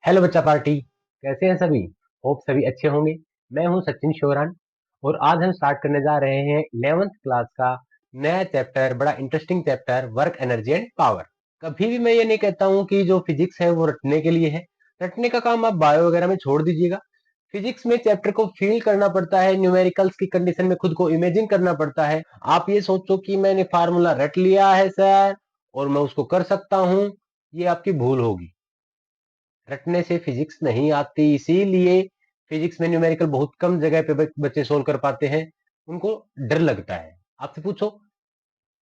Hello बच्चा party, कैसे हैं सभी। होप सभी अच्छे होंगे। मैं हूं सचिन शोरान और आज हम स्टार्ट करने जा रहे हैं 11th क्लास का नया चैप्टर, बड़ा interesting chapter, work energy and power. कभी भी मैं ये नहीं कहता हूं कि जो फिजिक्स है वो रटने के लिए है। रटने का काम आप बायो वगैरह में छोड़ दीजिएगा। फिजिक्स में चैप्टर को फील करना पड़ता है, न्यूमेरिकल्स की कंडीशन में खुद को इमेजिन करना पड़ता है। आप ये सोचो कि मैंने फार्मूला रट लिया है सर और मैं उसको कर सकता हूं, ये आपकी भूल होगी। रटने से फिजिक्स नहीं आती, इसीलिए फिजिक्स में न्यूमेरिकल बहुत कम जगह पे बच्चे सोल्व कर पाते हैं। उनको डर लगता है। आपसे पूछो,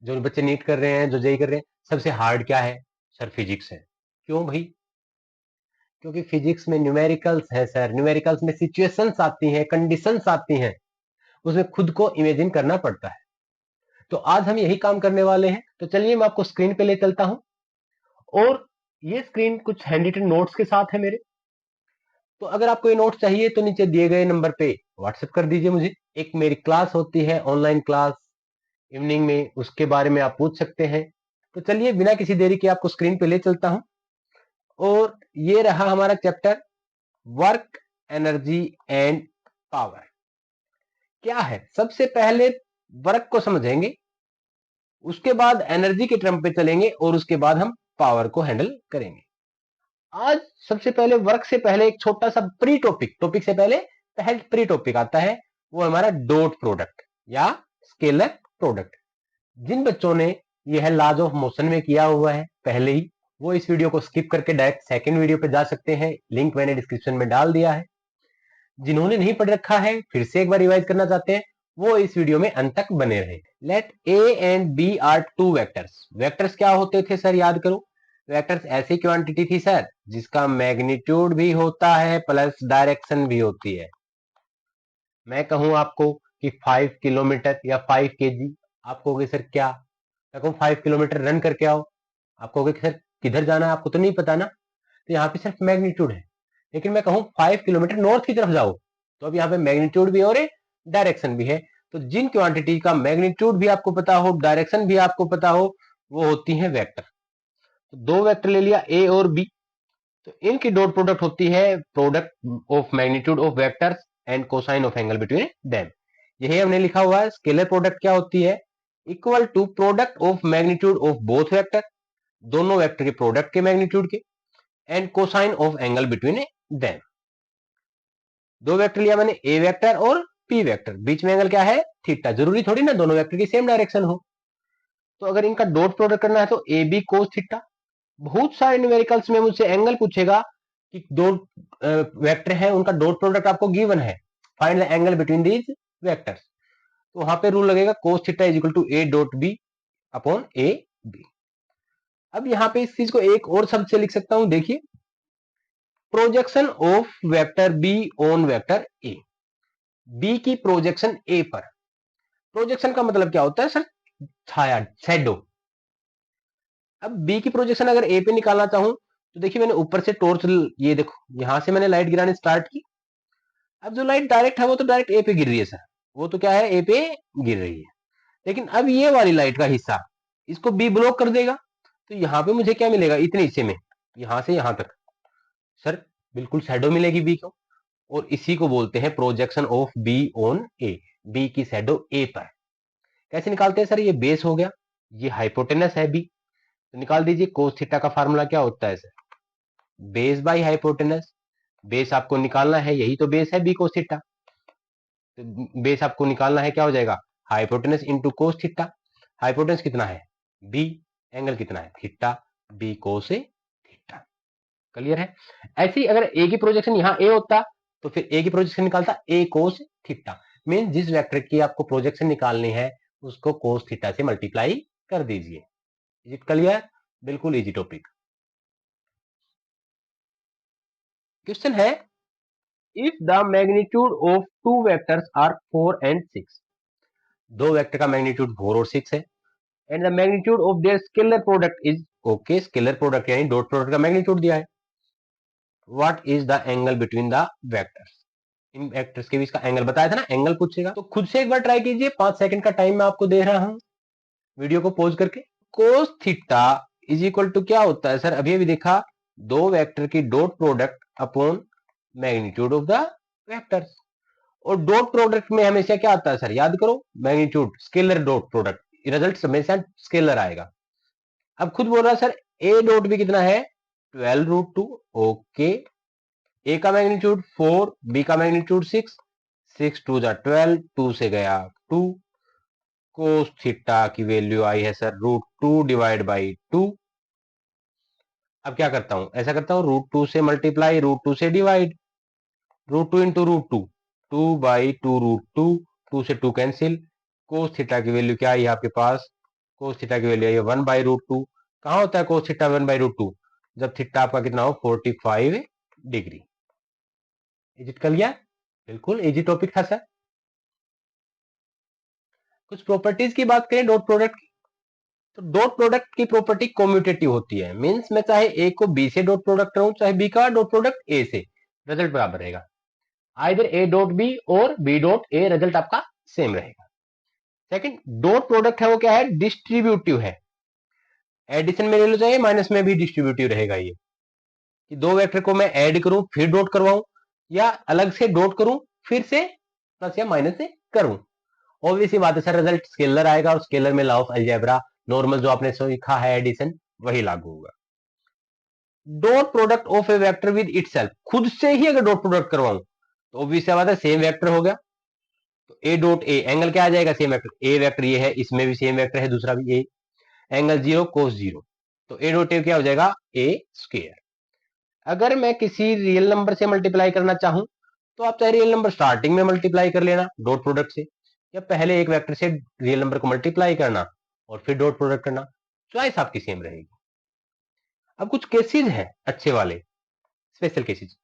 जो बच्चे नीट कर रहे हैं, जो जेई कर रहे हैं, सबसे हार्ड क्या है? सर फिजिक्स है। क्यों भाई? क्योंकि फिजिक्स में न्यूमेरिकल्स है सर। न्यूमेरिकल्स में सिचुएशंस आती हैं, कंडीशंस आती हैं, उसमें खुद को इमेजिन करना पड़ता है। तो आज हम यही काम करने वाले हैं। तो चलिए मैं आपको स्क्रीन पे ले चलता हूं और ये स्क्रीन कुछ हैंड रिटन नोट्स के साथ है मेरे। तो अगर आपको ये नोट चाहिए तो नीचे दिए गए नंबर पे व्हाट्सएप कर दीजिए मुझे। एक मेरी क्लास होती है, ऑनलाइन क्लास, इवनिंग में, उसके बारे में आप पूछ सकते हैं। तो चलिए बिना किसी देरी के आपको स्क्रीन पे ले चलता हूं और ये रहा हमारा chapter, work energy and power. क्या है? सबसे पहले वर्क को समझेंगे, उसके बाद एनर्जी के टर्म पे चलेंगे और उसके बाद हम पावर को हैंडल करेंगे। आज सबसे पहले वर्क से पहले एक छोटा सा प्री टॉपिक, टॉपिक से पहले पहले प्री टॉपिक आता है, वो हमारा डॉट प्रोडक्ट या स्केलर प्रोडक्ट। जिन बच्चों ने यह लॉज ऑफ मोशन में किया हुआ है पहले ही, वो इस वीडियो को स्किप करके डायरेक्ट सेकंड वीडियो पे जा सकते हैं, लिंक मैंने डिस्क्रिप्शन में डाल दिया है। जिन्होंने नहीं पढ़ रखा है, फिर से एक बार रिवाइज करना चाहते हैं, वो इस वीडियो में अंत तक बने रहे। Let A and B are two vectors. Vectors क्या होते थे सर, याद करो। वेक्टर्स ऐसी क्वांटिटी थी सर जिसका मैग्नीट्यूड भी होता है प्लस डायरेक्शन भी होती है। मैं कहूं आपको कि 5 किलोमीटर या 5 kg, आप कहोगे सर क्या? मैं कहूं 5 किलोमीटर रन करके आओ, आप कहोगे कि सर किधर जाना है, आपको तो नहीं पता ना। तो यहाँ पे सिर्फ मैग्नीट्यूड है। लेकिन मैं कहूं 5 किलोमीटर नॉर्थ की तरफ जाओ, तो अब यहाँ पे मैग्नीट्यूड भी और डायरेक्शन भी है। तो जिन क्वांटिटी का मैग्नीट्यूड भी आपको पता हो, डायरेक्शन भी आपको पता हो, वो होती है वेक्टर। तो दो वेक्टर ले लिया, ए और बी, तो इनकी डॉट प्रोडक्ट होती है product of magnitude of vectors and cosine of angle between them. यही हमने लिखा हुआ है। स्केलर प्रोडक्ट क्या होती है? Equal to product of magnitude of both vector, दोनों वेक्टर के प्रोडक्ट के मैग्नीट्यूड के, and cosine of angle between them. दो वेक्टर लिया मैंने, ए वेक्टर और पी वेक्टर, बीच में एंगल क्या है? थीटा। जरूरी थोड़ी ना दोनों वेक्टर की सेम डायरेक्शन हो। तो अगर इनका डॉट प्रोडक्ट करना है तो ए बी कोस थीटा। बहुत सारे न्यूमेरिकल्स में मुझसे एंगल पूछेगा कि दो वेक्टर हैं, उनका डॉट प्रोडक्ट आपको गिवन है, find the angle between these vectors. तो वहां पे रूल लगेगा cos theta is equal to A dot B upon A B. अब यहाँ पे इस चीज को एक और शब्द से लिख सकता हूं, देखिए, projection of vector B on vector A. B की प्रोजेक्शन ए पर। प्रोजेक्शन का मतलब क्या होता है सर? छाया, शैडो। अब बी की प्रोजेक्शन अगर ए पे निकालना चाहूं तो देखिए, मैंने ऊपर से टॉर्च, ये देखो, यहां से मैंने लाइट गिरानी स्टार्ट की। अब जो लाइट डायरेक्ट है वो तो डायरेक्ट ए पे गिर रही है सर, वो तो क्या है, ए पे गिर रही है। लेकिन अब ये वाली लाइट का हिस्सा, इसको बी ब्लॉक कर देगा, तो यहाँ पे मुझे क्या मिलेगा? इतने हिस्से में, यहां से यहां तक सर बिल्कुल शैडो मिलेगी बी को, और इसी को बोलते हैं projection of B on A. B की शैडो ए पर। कैसे निकालते हैं सर? ये बेस हो गया, ये हाइपोटेनस है बी, तो निकाल दीजिए। कोस थीटा का फार्मूला क्या होता है sir? Base by hypotenuse. Base आपको निकालना है, यही तो बेस है बी कोस थीटा। तो बेस आपको निकालना है, क्या हो जाएगा? Hypotenuse into cos theta. Hypotenuse कितना है? बी। एंगल कितना है? Theta. B cos theta. Clear है? ऐसे ही अगर ए की प्रोजेक्शन यहाँ ए होता तो फिर ए की प्रोजेक्शन निकालता ए कोस थीटा। मीन जिस वेक्टर की आपको प्रोजेक्शन निकालनी है उसको कोस थीटा से मल्टीप्लाई कर दीजिए। Is it clear? बिल्कुल इजी टॉपिक। क्वेश्चन है, if the magnitude of two vectors are 4 and 6, दो वेक्टर का मैग्नीट्यूड 4 और 6 है, and the magnitude of their scalar product is, okay, scalar product यानी डॉट प्रोडक्ट का मैग्नीट्यूड दिया है, what is the angle between the vectors. इन vectors के बीच का एंगल बताया था ना, एंगल पूछेगा। तो खुद से एक बार ट्राई कीजिए, 5 सेकंड का टाइम मैं आपको दे रहा हूं, वीडियो को पॉज करके। Cos theta is equal to क्या होता है सर? अभी अभी देखा, दो वेक्टर की dot product upon magnitude of the vectors. और डॉट प्रोडक्ट में हमेशा क्या आता है सर, याद करो, magnitude scaler dot product, result हमेशा स्केलर आएगा। अब खुद बोल रहा है सर ए डॉट भी कितना है 12√2। ओके, ए का मैग्नीट्यूड 4, बी का मैग्नीट्यूड 6, 6 2 जा 12, 2 से गया 2, कोस थीटा की वैल्यू आई है सर √2 डिवाइड बाई 2। अब क्या करता हूं, ऐसा करता हूं √2 से मल्टीप्लाई, √2 से डिवाइड, √2 इंटू √2, 2/2 √2, 2 से 2 कैंसिल, कोस थीटा की वैल्यू क्या आई है आपके पास, कोस थीटा की वैल्यू आई है 1/√2। कहां होता है कोस थीटा 1/√2, जब थीटा आपका कितना हो 45 डिग्री। Is it clear? बिल्कुल इजी टॉपिक था सर। कुछ प्रॉपर्टीज की बात करें डॉट प्रोडक्ट की, तो डॉट प्रोडक्ट की प्रॉपर्टी कॉम्यूटेटिव होती है, मींस मैं चाहे ए को बी से डॉट प्रोडक्ट करूं, चाहे बी का डॉट प्रोडक्ट ए से, रिजल्ट बराबर रहेगा। आइदर ए डॉट बी और बी डॉट ए, रिजल्ट आपका सेम रहेगा। सेकंड, डॉट प्रोडक्ट है वो क्या है, डिस्ट्रीब्यूटिव है। एडिशन में ले लो चाहे माइनस में भी डिस्ट्रीब्यूटिव रहेगा ये, कि दो वेक्टर को मैं ऐड करूं फिर डॉट करवाऊं, या अलग से डॉट करूं फिर से प्लस या माइनस से करूं। ऑब्वियसली बात है सर, रिजल्ट स्केलर आएगा, और स्केलर में लॉ ऑफ अलजेब्रा नॉर्मल जो आपने सीखा है एडिशन, वही लागू होगा। Dot product of A vector with itself, खुद से ही अगर डॉट प्रोडक्ट करवाऊं तो ऑब्वियसली बात है सेम वेक्टर हो गया, तो ए डॉट ए एंगल क्या आ जाएगा, सेम वेक्टर, ए वेक्टर ये है, इसमें भी सेम वेक्टर है, दूसरा भी ए, एंगल 0 कोस 0, तो ए डॉट ए क्या हो जाएगा ए स्क्वायर। अगर मैं किसी रियल नंबर से मल्टीप्लाई करना चाहूं तो आप चाहे रियल नंबर स्टार्टिंग में मल्टीप्लाई कर लेना डॉट प्रोडक्ट से, या पहले एक वेक्टर से रियल नंबर को मल्टीप्लाई करना और फिर डॉट प्रोडक्ट करना, चॉइस आपकी सेम रहेगी। अब कुछ केसेस हैं अच्छे वाले, special cases.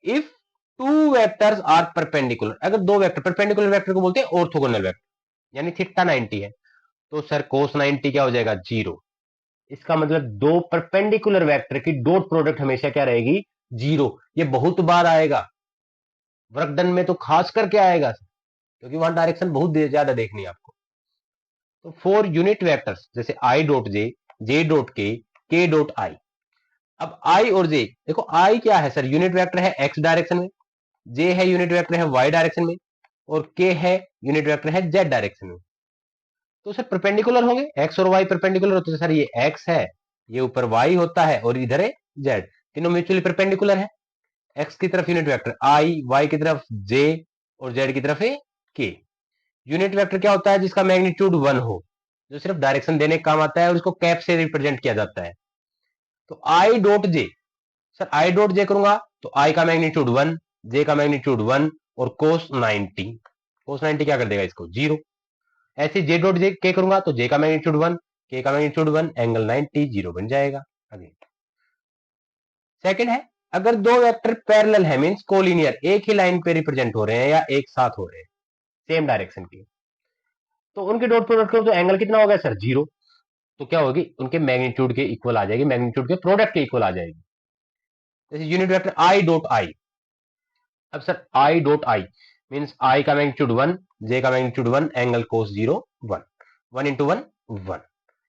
If two vectors are perpendicular, अगर दो वेक्टर, परपेंडिकुलर वेक्टर को बोलते हैं ऑर्थोगोनल वेक्टर, यानी थीटा 90 है, तो सर कोस 90 क्या हो जाएगा 0। इसका मतलब दो परपेंडिकुलर वेक्टर की डॉट प्रोडक्ट हमेशा क्या रहेगी 0। ये बहुत बार आएगा, वर्क डन में तो खास करके आएगा, क्योंकि वहां डायरेक्शन बहुत ज्यादा देखनी है आपको। तो फोर यूनिट वेक्टर्स जैसे आई डॉट जे डॉट के डॉट आई। अब आई और जे देखो, आई क्या है सर, यूनिट वेक्टर है एक्स डायरेक्शन में, जे है यूनिट वेक्टर है वाई डायरेक्शन में, और के है यूनिट वेक्टर है जेड डायरेक्शन में। तो सर परपेंडिकुलर होंगे, एक्स और वाई परपेंडिकुलर होते हैं, सर ये एक्स है, ये यूपर वाई होता है, और इधर है जेड, तीनों म्यूचुअली परपेंडिकुलर है। एक्स की तरफ यूनिट वेक्टर आई, वाई की तरफ जे, और जेड की तरफ है के। यूनिट वेक्टर क्या होता है, जिसका मैग्नीट्यूड 1 हो, जो सिर्फ डायरेक्शन देने का काम आता है, और इसको कैप से रिप्रेजेंट किया जाता है। तो I dot J, sir I dot J करूंगा तो आई का मैग्नीट्यूड 1, जे का मैग्नीट्यूड 1, और कोस 90, कोस 90 क्या कर देगा इसको 0। ऐसे जे डॉट जे के करूंगा तो जे का मैग्नीट्यूड 1, के का मैग्नीट्यूड 1, एंगल 90 0 बन जाएगा। अगेन सेकंड है, अगर दो वेक्टर पैरेलल है, मींस कोलिनियर, एक ही लाइन पे रिप्रेजेंट हो रहे हैं या एक साथ हो रहे हैं सेम डायरेक्शन के, तो उनके डॉट प्रोडक्ट करो तो एंगल कितना होगा सर 0। तो क्या होगी, उनके मैग्नीट्यूड के इक्वल आ जाएगी, मैग्नीट्यूड के प्रोडक्ट के इक्वल आ जाएगी। जैसे unit vector I dot I, अब sir I dot I means I का मैग्नीट्यूड 1, जे का मैग्नीट्यूड 1, एंगल कोस 0 1, 1 इंटू 1 1।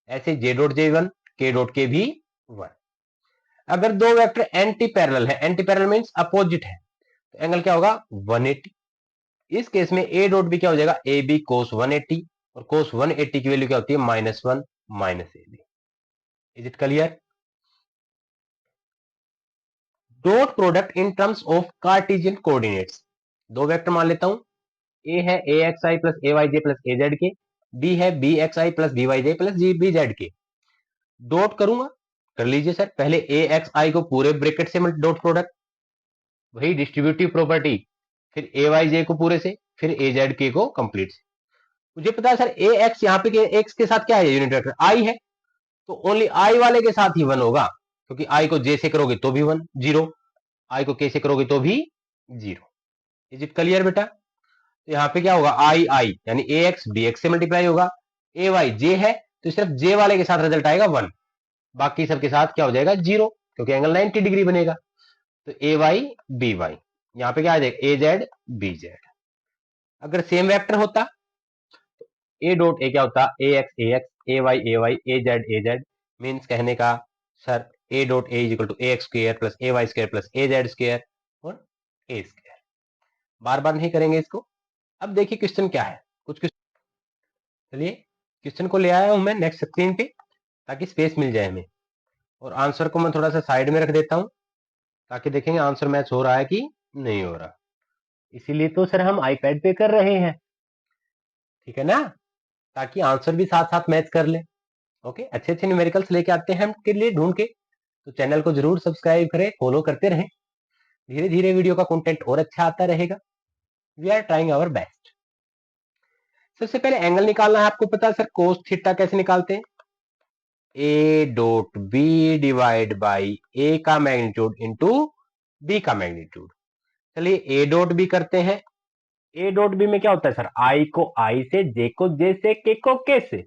ऐसे जे डॉट जे 1, के डॉट के भी 1। अगर दो वेक्टर एंटी पैरेलल है, एंटी पैरेलल मींस अपोजिट है, तो एंगल क्या होगा 180। इस केस में ए डॉट बी क्या हो जाएगा ए बी कोस 180, और कोस 180 की वैल्यू क्या होती है -1 minus A B. Is it clear? Dot product in terms of Cartesian coordinates, दो वेक्टर मान लेता हूं, ए है A X I plus A Y J plus A Z K, B है B X I plus B Y J plus G B Z K. Dot करूंगा, कर लीजिए sir, पहले ए एक्स आई को पूरे ब्रैकेट से डॉट प्रोडक्ट, वही डिस्ट्रीब्यूटिव प्रॉपर्टी, फिर ए वाई जे को पूरे से, फिर ए जेड के को कंप्लीट से। मुझे पता है सर ए एक्स यहाँ पे एक्स के साथ क्या है, यूनिट वेक्टर आई है, तो ओनली आई वाले के साथ ही 1 होगा, क्योंकि आई को जे से करोगे तो भी 1 0, आई को के से करोगे तो भी 0। इज इट क्लियर बेटा? तो यहाँ पे क्या होगा आई आई यानी ए एक्स बी एक्स से मल्टीप्लाई होगा, ए वाई जे है तो सिर्फ जे वाले के साथ रिजल्ट आएगा 1, बाकी सबके साथ क्या हो जाएगा 0, क्योंकि एंगल 90 डिग्री बनेगा। तो ए वाई बी वाई, यहाँ पे क्या आ जाएगा ए जेड बी जेड। अगर सेम वेक्टर होता, ए डॉट ए क्या होता A X A X, A Y A Y, A Z means कहने का sir A dot A is equal to A X square plus A Y square plus A Z square और A square. बार बार नहीं करेंगे इसको। अब देखिए question क्या है, कुछ क्वेश्चन, चलिए क्वेश्चन को ले आया हूं मैं नेक्स्ट स्क्रीन पे ताकि स्पेस मिल जाए हमें, और आंसर को मैं थोड़ा सा साइड में रख देता हूं ताकि देखेंगे आंसर मैच हो रहा है कि नहीं हो रहा। इसीलिए तो सर हम आईपैड पे कर रहे हैं, ठीक है ना, ताकि आंसर भी साथ साथ मैच कर ले। ओके, अच्छे अच्छे न्यूमेरिकल्स लेके आते हैं हम के लिए ढूंढ के, तो चैनल को जरूर सब्सक्राइब करें, फॉलो करते रहें, धीरे धीरे वीडियो का कंटेंट और अच्छा आता रहेगा। We are trying our best. सबसे पहले एंगल निकालना है, आपको पता है सर कोस थीटा कैसे निकालते हैं, A dot B divide by A का मैग्नीट्यूड इंटू बी का मैग्नीट्यूड। चलिए ए डॉट बी करते हैं। ए डॉट बी में क्या होता है सर, आई को आई से, जे को जे से, के को के से।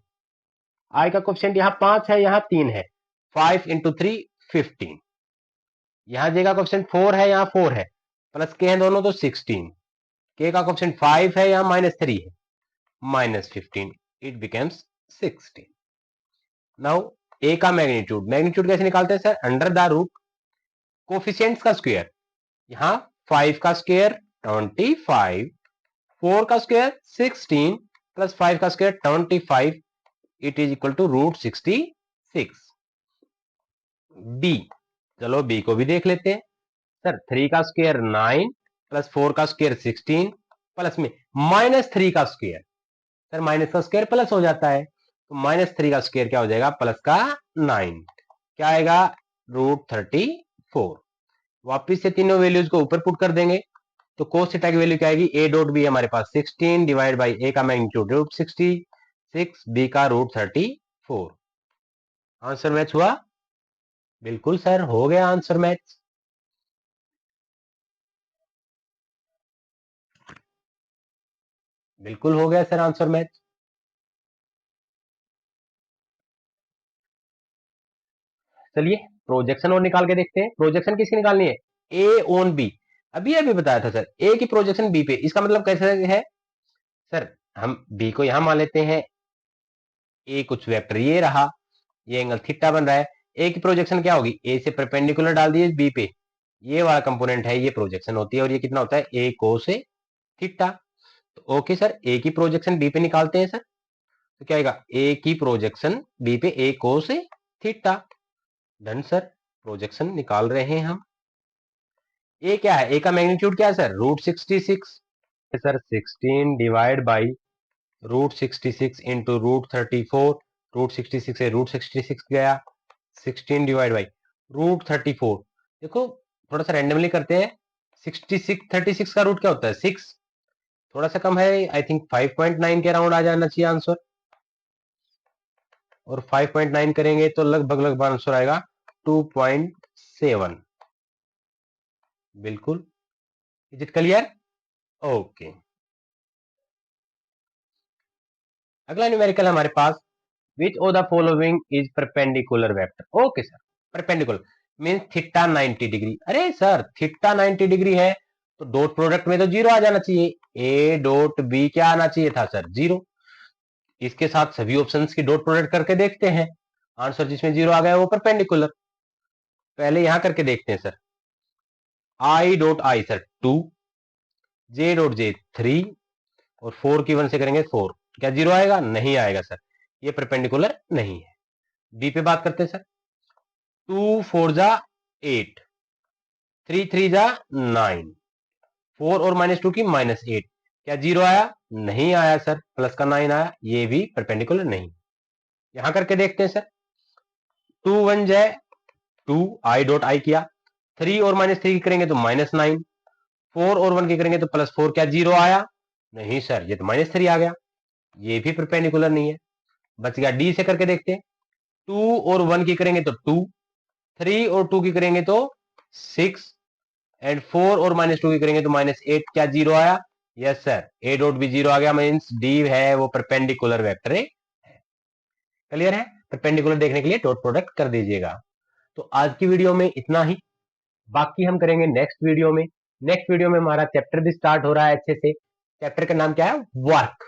आई का कोफिशिएंट यहाँ 5 है, यहाँ 3 है, 5 इंटू 3 15। यहाँ जे का कोफिशिएंट 4 है, यहाँ 4 है, प्लस के हैं दोनों तो 16। के का कोफिशिएंट 5 है, यहाँ -3 है, -15, इट बिकम्स 16। नाउ ए का मैग्नीट्यूड, मैग्नीट्यूड कैसे निकालते हैं sir, under the root coefficients का स्क्वायर। यहाँ 5 का स्क्वायर 25, 4 का स्क्वायर 16 प्लस 5 का square 25, it is equal to √66। B, चलो बी को भी देख लेते हैं सर, 3 का स्क्वायर 9 प्लस 4 का स्क्वायर 16 प्लस में -3 का स्क्वायर, सर माइनस का स्क्वायर प्लस हो जाता है, तो -3 का स्क्वायर क्या हो जाएगा, प्लस का 9, क्या आएगा √34। वापिस से तीनों वैल्यूज को ऊपर पुट कर देंगे, तो कोस थीटा की वैल्यू क्या आएगी, ए डॉट बी हमारे पास 16 डिवाइड बाई ए का मैग्नीट्यूड √66, बी का √34। आंसर मैच हुआ, बिल्कुल सर हो गया आंसर मैच। बिल्कुल हो गया सर आंसर मैच। चलिए प्रोजेक्शन और निकाल के देखते हैं। प्रोजेक्शन किसकी निकालनी है, ए ऑन बी। अभी बताया था सर, ए की प्रोजेक्शन बी पे, इसका मतलब कैसे है सर, हम बी को यहां मान लेते हैं, ए कुछ वेक्टर ये रहा, ये एंगल थीटा बन रहा है, ए की प्रोजेक्शन क्या होगी, ए से परपेंडिकुलर डाल दिए बी पे, ये वाला कंपोनेंट है, ये प्रोजेक्शन होती है, और ये कितना होता है, ए कोस थीटा। तो ओके सर, ए की प्रोजेक्शन बी पे निकालते हैं सर, तो क्या आएगा, ए की प्रोजेक्शन बी पे A cos theta. Done sir, projection निकाल रहे हैं हम। ए क्या है, ए का मैग्नीट्यूड क्या है sir, √66, sir 16 divide by √66 into √34, √66 से √66 गया, 16 डिवाइड बाई √34। देखो थोड़ा सा रैंडमली करते हैं, 36 का रूट क्या होता है, 6, थोड़ा सा कम है, आई थिंक 5.9 के अराउंड आ जाना चाहिए आंसर, और 5.9 करेंगे तो लगभग आंसर आएगा 2.7। बिल्कुल, इज इट क्लियर, ओके। अगला न्यूमेरिकल हमारे पास, which of the following is perpendicular vector. Okay sir, perpendicular means theta 90 degree. अरे सर थीटा 90 डिग्री है तो डॉट प्रोडक्ट में तो 0 आ जाना चाहिए, ए डॉट बी क्या आना चाहिए था सर, 0। इसके साथ सभी ऑप्शंस की डॉट प्रोडक्ट करके देखते हैं, आंसर जिसमें 0 आ गया वो परपेंडिकुलर। पहले यहां करके देखते हैं sir, I dot I sir 2, J dot J 3, और 4 की 1 से करेंगे 4, क्या 0 आएगा, नहीं आएगा सर, ये परपेंडिकुलर नहीं है। बी पे बात करते हैं सर, 2 4 जा 8, 3 3 जा 9, 4 और -2 की -8, क्या 0 आया, नहीं आया सर, प्लस का 9 आया, ये भी परपेंडिकुलर नहीं। यहां करके देखते हैं सर, 2 1 जाए 2, आई डॉट आई किया, 3 और -3 की करेंगे तो -9, 4 और 1 की करेंगे तो +4, क्या 0 आया, नहीं सर, ये तो -3 आ गया, ये भी परपेंडिकुलर नहीं है। बच गया डी से करके देखते हैं, 2 और 1 की करेंगे तो 2, 3 और 2 की करेंगे तो 6, एंड 4 और -2 की करेंगे तो -8, क्या 0 आया, यस सर, ए डॉट भी 0 आ गया, मीन्स डी है वो परपेंडिकुलर वेक्टर है। क्लियर है, परपेंडिकुलर देखने के लिए डॉट प्रोडक्ट कर दीजिएगा। तो आज की वीडियो में इतना ही, बाकी हम करेंगे नेक्स्ट वीडियो में। नेक्स्ट वीडियो में हमारा चैप्टर भी स्टार्ट हो रहा है अच्छे से। चैप्टर का नाम क्या है, वर्क,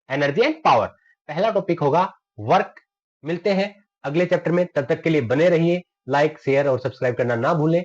एनर्जी एंड पावर। पहला टॉपिक होगा वर्क। मिलते हैं अगले चैप्टर में, तब तक के लिए बने रहिए, लाइक शेयर और सब्सक्राइब करना ना भूलें।